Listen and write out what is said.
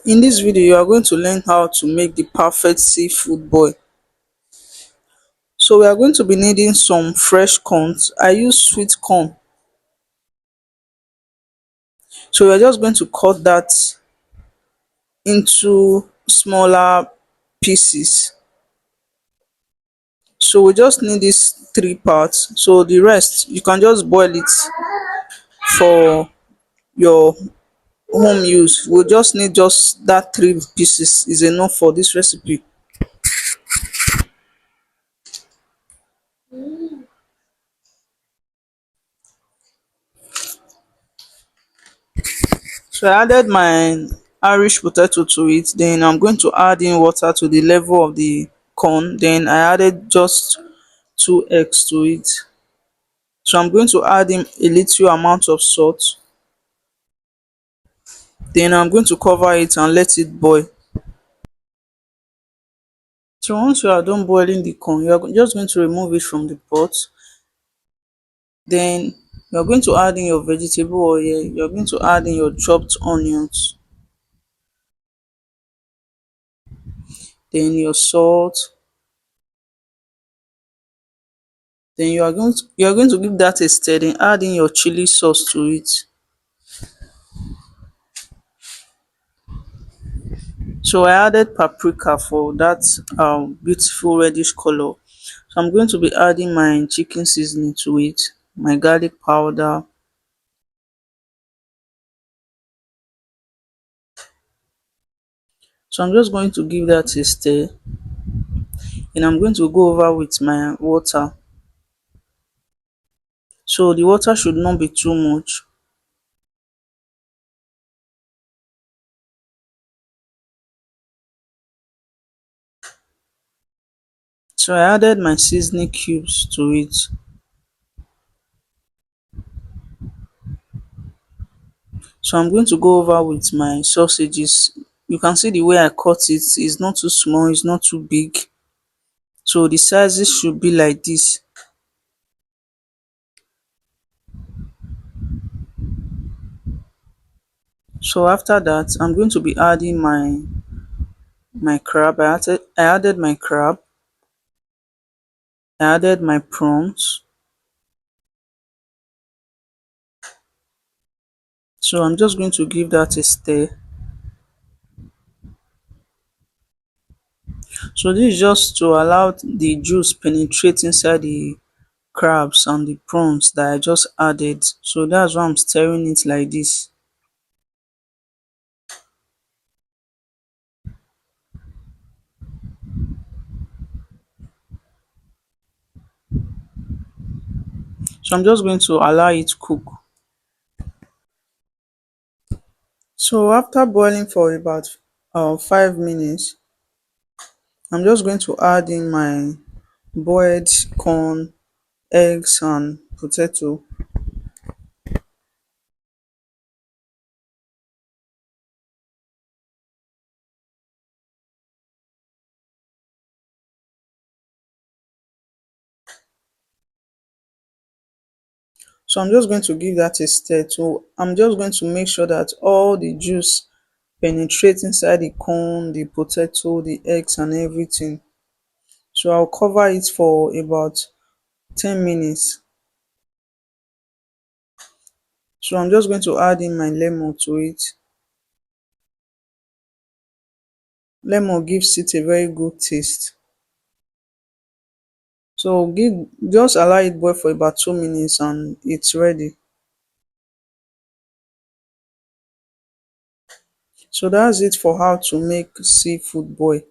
In this video, you are going to learn how to make the perfect seafood boil. So we are going to be needing some fresh corns. I use sweet corn. So we are just going to cut that into smaller pieces. So we just need these three parts. So the rest, you can just boil it for your home use. We'll just need just that three pieces is enough for this recipe. So I added my Irish potato to it. Then I'm going to add in water to the level of the corn. Then I added just two eggs to it. So I'm going to add in a little amount of salt. Then I'm going to cover it and let it boil. So once you are done boiling the corn, you are just going to remove it from the pot. Then you're going to add in your vegetable oil. You're going to add in your chopped onions. Then your salt. Then you are going to give that a stir, then add in your chili sauce to it. So I added paprika for that beautiful reddish color. So I'm going to be adding my chicken seasoning to it, my garlic powder. So I'm just going to give that a stir, and I'm going to go over with my water. So the water should not be too much. So I added my seasoning cubes to it. So I'm going to go over with my sausages. You can see the way I cut it. It's not too small, it's not too big. So the sizes should be like this. So after that, I'm going to be adding my crab. I added my crab. I added my prawns. So I'm just going to give that a stir. So this is just to allow the juice penetrate inside the crabs and the prawns that I just added. So that's why I'm stirring it like this. So I'm just going to allow it cook. So after boiling for about 5 minutes, I'm just going to add in my boiled corn, eggs and potato. So I'm just going to give that a stir. So I'm just going to make sure that all the juice penetrates inside the corn, the potato, the eggs and everything. So I'll cover it for about 10 minutes. So I'm just going to add in my lemon to it. Lemon gives it a very good taste. So just allow it boil for about 2 minutes and it's ready. So that's it for how to make seafood boil.